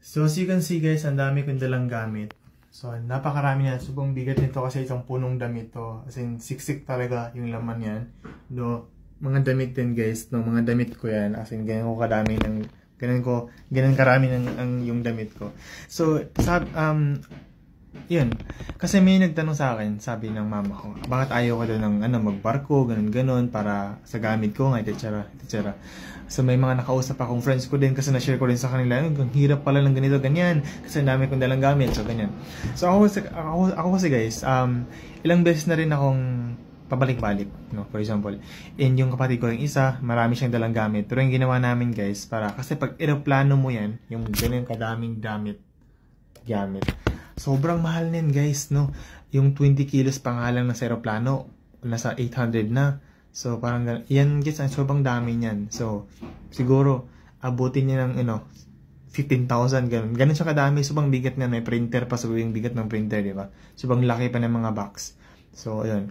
So as you can see guys, ang dami kong dalang gamit. So napakarami na. Sobrang bigat nito kasi isang punong damit to. As in, siksik talaga yung laman yan. No, mga damit din guys. No, mga damit ko yan. As in, ganyan ko kadami ng... Ganyan karami ng yung damit ko. So, yun. Kasi may nagtanong sa akin, sabi ng mama ko, bakit ayaw ko daw ng magbarko, ganun-ganun, para sa gamit ko, nga, etc. So may mga nakausap akong friends ko din kasi na-share ko din sa kanila, ang hirap pala ng ganito, ganyan, kasi ang dami kong dalang gamit, so ganyan. So ako kasi guys, ilang beses na rin akong pabalik-balik, no? For example, yung kapatid ko yung isa, marami siyang dalang gamit, pero yung ginawa namin guys, kasi pag eroplano mo yan, yung ganyan kadaming gamit, sobrang mahal nin guys, no? Yung 20 kilos pa nga lang na sa aeroplano, nasa 800 na. So parang yan guys, sobrang dami niyan. So siguro abutin niya ng 15,000 ganun. Ganun siya kadami, sobrang bigat na, may printer pa, sobrang bigat ng printer, di ba? Sobrang laki pa ng mga box. So ayun.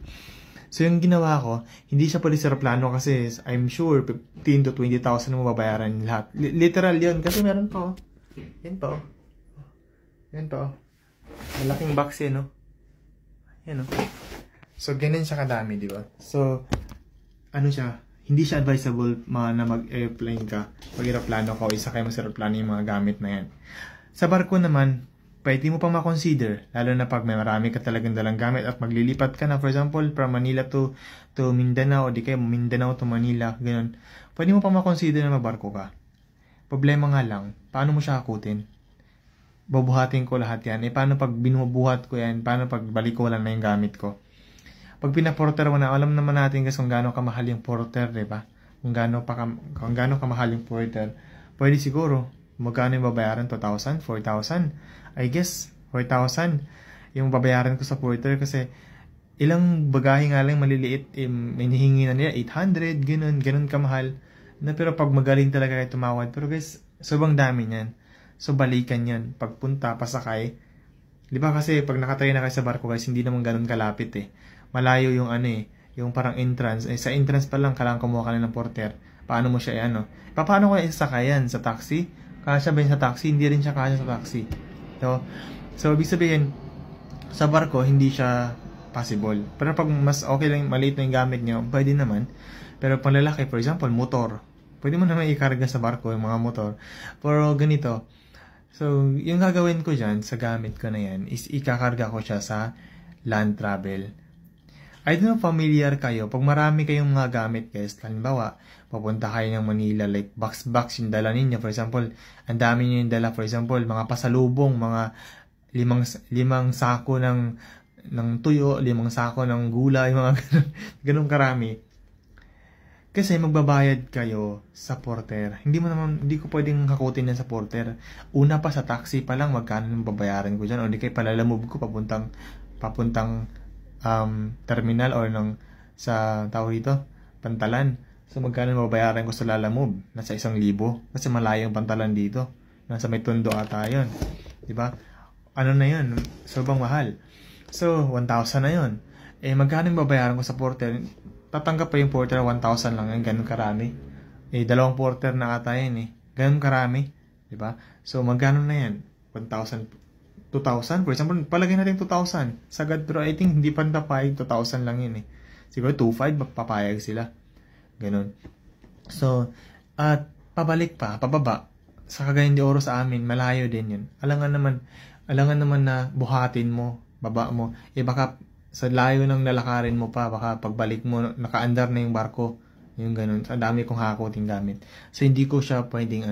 So yung ginawa ko, hindi siya pwede sa aeroplano kasi I'm sure 15 to 20,000 mo babayaran lahat. Literal yun kasi meron pa. Yan pa. Yan pa. Malaking box yan, no? Yan, no? So, ganun siya kadami, di ba? So, hindi siya advisable na mag-airplane ka. Pag aeroplano ka o isakay mo sa aeroplano yung mga gamit na yan. Sa barko naman, pwede mo pang makonsider, lalo na pag may marami ka talagang dalang gamit at maglilipat ka na, for example, from Manila to Mindanao, o di kaya Mindanao to Manila, ganun. Pwede mo pang makonsider na magbarko ka. Problema nga lang, paano mo siya hakutin? Bubuhatin ko lahat yan. Paano pag binubuhat ko yan? Paano pag balik ko lang na yung gamit ko? Pag pinaporter mo na, alam naman natin kasi kung gaano kamahal yung porter, diba? Kung gaano kamahal yung porter. Pwede siguro, magkano yung babayaran? 2,000? 4,000? I guess, 4,000 yung babayaran ko sa porter kasi ilang bagahe nga lang maliliit, hinihingi na nila 800, ganun kamahal. Pero pag magaling talaga kayo tumawad. Pero guys, sobrang dami niyan. So, balikan yan. Pagpunta, pasakay. Di ba kasi pag nakatry na kayo sa barko guys, hindi naman ganun kalapit eh. Malayo yung yung parang entrance. Sa entrance pa lang, kailangan kumuha ka na ng porter. Paano mo siya paano ko isasakay yan? Sa taxi? Kasya ba yun sa taxi? Hindi rin siya kasya sa taxi. So ibig sabihin, sa barko, hindi siya possible. Pero pag mas okay lang, maliit na yung gamit nyo, pwede naman. Pero pang lalaki, for example, motor. Pwede mo naman ikarga sa barko yung mga motor. Pero ganito, so, yung gagawin ko dyan sa gamit ko na yan is ikakarga ko siya sa land travel. I don't know familiar kayo. Pag marami kayong mga gamit guys, halimbawa, papunta kayo ng Manila, like box yung dala ninyo. For example, ang dami nyo yung dala. For example, mga pasalubong, mga limang sako ng tuyo, 5 sako ng gulay, mga ganun karami. Kasi magbabayad kayo sa porter. Hindi ko pwedeng hakutin yan sa porter. Una pa sa taxi pa lang, magkano yung babayaran ko dyan. O di kayo palalamove ko papuntang terminal or sa tawag dito, Pantalan. So magkano yung babayaran ko sa lalamove? Nasa 1,000. Kasi malayo yung Pantalan dito. Nasa may Tondo ata yun. Diba? Ano na yun? Sobrang mahal. So, 1,000 na yun. Magkano yung babayaran ko sa porter? Tatanggap pa yung porter 1,000 lang yan, ganun karami. Dalawang porter na ata yan ganun karami, di ba? So magkano na yan? 1,000, 2,000? For example, palagay natin 2,000. Sagad, pero I think hindi pa napapayag, 2,000 lang yun Siguro 2,500 magpapayag sila. Ganun. So, at pabalik pa, pababa. Sa Cagayan de Oro sa amin, malayo din yun. Alangan naman na buhatin mo, baba mo. Baka sa layo ng lalakarin mo pa, baka pagbalik mo, nakaandar na yung barko. Yung ganun. Ang dami kong hakuting gamit. So, hindi ko siya pwedeng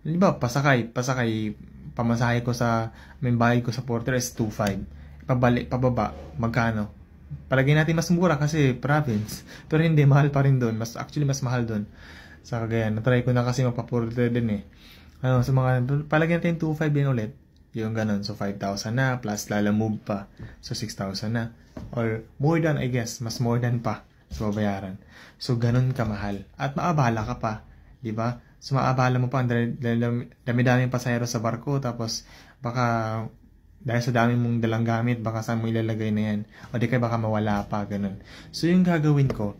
di ba, pasakay, pamasahe ko may bayad ko sa porter is 2,500. Pababa, magkano? Palagay natin mas mura kasi province. Pero hindi, mahal pa rin doon. Actually, mas mahal doon. Sa Cagayan. Natry ko na kasi magpa-porter din sa mga, palagay natin 2,500 din ulit. Yung ganun. So, 5,000 na, plus lalamove pa. So, 6,000 na. Or more than, I guess. Mas more than pa. So, bayaran. So, ganun kamahal. At maabala ka pa. Diba? So, maabala mo pa. Dami-daming pasahero sa barko. Tapos, baka, dahil sa dami mong dalang gamit, baka saan mo ilalagay na yan. O di kaya baka mawala pa. Ganun. So, yung gagawin ko,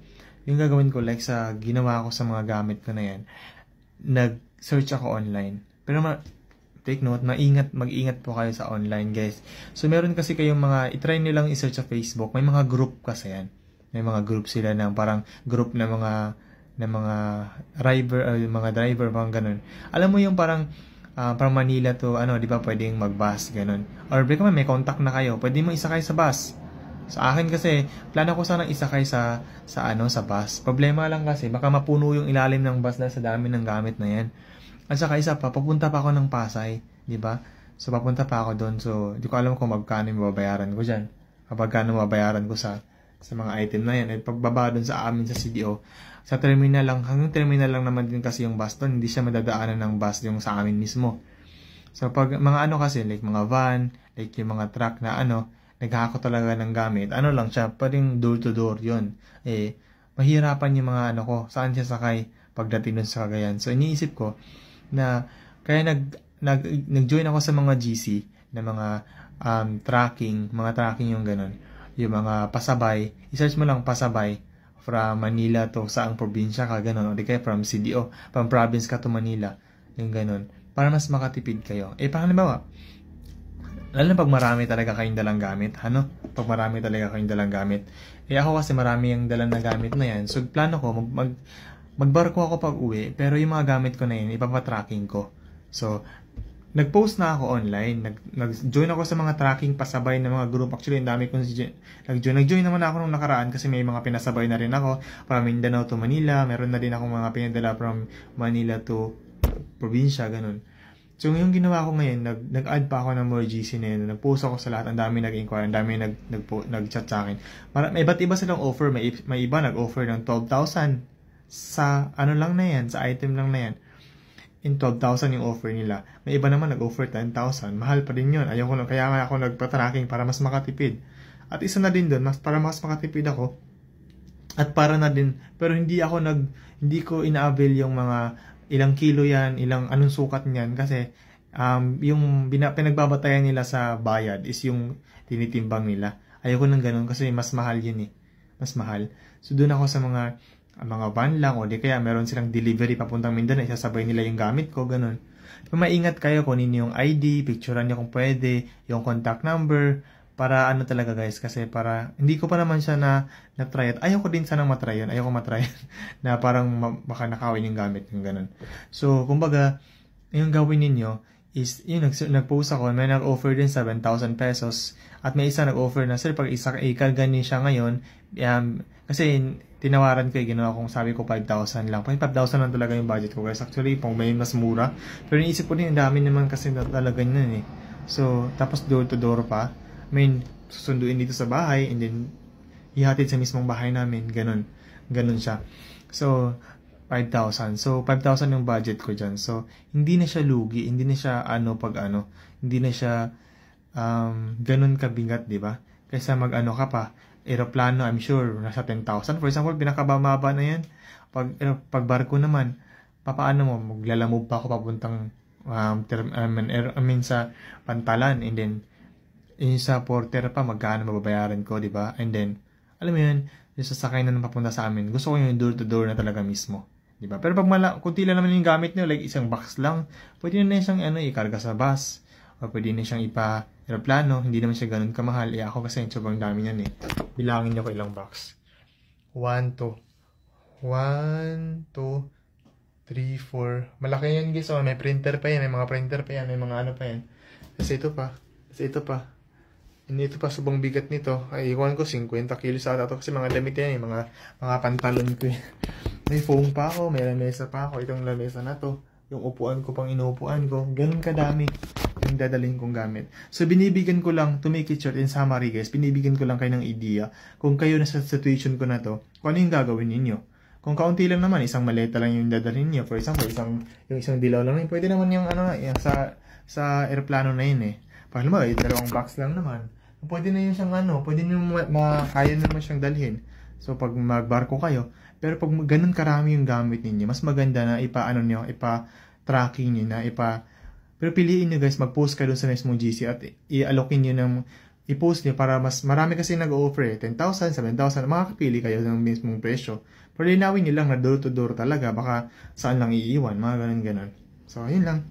like sa ginawa ko sa mga gamit ko na yan, nag-search ako online. Pero take note, mag-ingat po kayo sa online, guys. So, meron kasi kayong itry nyo lang i-search sa Facebook. May mga group kasi yan. May mga group sila ng parang group na mga driver, mga ganun. Alam mo yung parang from Manila to, di ba, pwedeng mag-bus, ganun. Or baka may contact na kayo, pwede mo isakay sa bus. Sa akin kasi, plano ko sanang isakay sa bus. Problema lang kasi, baka mapuno yung ilalim ng bus dahil sa dami ng gamit na yan. At saka isa pa, papunta pa ako ng Pasay, di ba? So, papunta pa ako doon. So, di ko alam kung magkano yung mababayaran ko dyan. Kapag kano mababayaran ko sa mga item na yan. At pagbaba doon sa amin sa CDO, sa terminal lang, hanggang terminal lang naman din kasi yung bus doon. Hindi siya madadaanan ng bus yung sa amin mismo. So, pag mga kasi, like mga van, like yung mga truck na naghahako talaga ng gamit, lang siya, parang door to door, yun. Mahirapan yung mga ko, saan siya sakay pagdating dun sa Cagayan. So, iniisip ko na, kaya nag-join ako sa mga GC, na mga tracking yung ganun. Yung mga pasabay, i-search mo lang pasabay, from Manila to saang probinsya ka, ganun. O di kaya from CDO, from province ka to Manila, yung ganun. Para mas makatipid kayo. Halimbawa, lalo na pag marami talaga kayong dalang gamit, Pag marami talaga kayong dalang gamit. Ako kasi marami yung dalang na gamit na yan. So, plano ko, magbarko ako pag uwi, pero yung mga gamit ko na yun, ipapatracking ko. So, nag-post na ako online. Nag-join ako sa mga tracking pasabay na mga group. Actually, ang dami kong nag-join. Nag-join naman ako nung nakaraan kasi may mga pinasabay na rin ako from Mindanao to Manila. Meron na din ako mga pinadala from Manila to probinsya, ganun. So, yung ginawa ko ngayon, nag-add pa ako ng more GC na yun. Nag-post ako sa lahat. Ang dami nag-inquire. Ang dami nag-chat sa akin. May iba't iba silang offer. May iba nag-offer ng 12,000 sa lang na yan. Sa item lang na yan. In 12,000 yung offer nila. May iba naman nag-offer 10,000. Mahal pa din yun. Kaya nga ako nagpa-tracking para mas makatipid. At isa na din doon, para mas makatipid ako. At para na din, pero hindi ko ina-avail yung mga ilang kilo yan, anong sukat niyan. Kasi, yung pinagbabatayan nila sa bayad is yung tinitimbang nila. Ayoko nang ganun kasi mas mahal yun Mas mahal. So, doon ako sa mga van lang o di kaya meron silang delivery papuntang Mindanao, isasabay nila yung gamit ko, ganun. So, maingat kayo kung yung ID, picturean nyo kung pwede, yung contact number, para talaga guys, kasi para, hindi ko pa naman siya na-try at ayoko din sanang matry yun, na parang baka nakawin yung gamit, yung ganun. So, kumbaga, yung gawin ninyo is, nag-post ako, may nag-offer din 7,000 pesos, at may isa nag-offer na, sir, pag ikarga niyo siya ngayon, kasi, tinawaran ko, ginawa kong sabi ko 5,000 lang. 5,000 lang talaga yung budget ko guys. Actually, pang may mas mura. Pero iniisip ko din, ang dami naman kasi talaga nun So, tapos door to door pa. Susunduin dito sa bahay, and then, ihatid sa mismong bahay namin. Ganun siya. So, 5,000. So, 5,000 yung budget ko dyan. So, hindi na siya lugi. Hindi na siya Hindi na siya ganun kabigat, di ba? Kaysa ka pa. Aeroplano, I'm sure, nasa 10,000. For example, pinakabababa na yan. Pag barko naman, paano mo? Maglalamove pa ako papuntang sa Pantalan. And then, sa porter pa, magkano mababayaran ko, di ba? And then, alam mo yun, yung sasakay na papunta sa amin, gusto ko yung door-to-door na talaga mismo. Di ba? Pero pag kunti lang naman yung gamit nyo, like isang box lang, pwede na siyang ikarga sa bus. O pwede na siyang aeroplano, hindi naman siya ganun kamahal. Ako kasi sobrang dami niyan Bilangin niyo ko ilang box. 1, 2, 3, 4. Malaki yan guys. May printer pa yan. May mga printer pa yan. May mga pa yan. Kasi ito pa. Hindi ito pa subang bigat nito. Ay, iwan ko 50 kilos ata ito. Kasi mga damit yan. Mga pantalon ko. May foam pa ako. May lamesa pa ako. Itong lamesa na to. Yung upuan ko pang inuupuan ko. Ganun kadami yung dadalhin kong gamit. So, binibigyan ko lang, to make it short in summary guys, binibigyan ko lang kayo ng idea kung kayo na sa situation ko na to, kung ano yung gagawin ninyo. Kung kaunti lang naman, isang maleta lang yung dadalhin niyo. For example, yung isang dilaw lang, pwede naman yung yung sa aeroplano na yun Pag naman, dalawang box lang naman. Pwede na yun siyang pwede nyo kaya naman siyang dalhin. So, pag magbarko kayo, pero pag ganun karami yung gamit ninyo, mas maganda na ipa-tracking nyo na, pero piliin nyo guys, mag-post kayo dun sa mismong GC at i-allokin nyo i-post nyo para mas marami kasi nag-offer 10,000, 7,000, makakapili kayo ng mismong presyo. Pero linawin nyo lang na door to door talaga, baka saan lang iiwan, mga ganun-ganun. So, yun lang.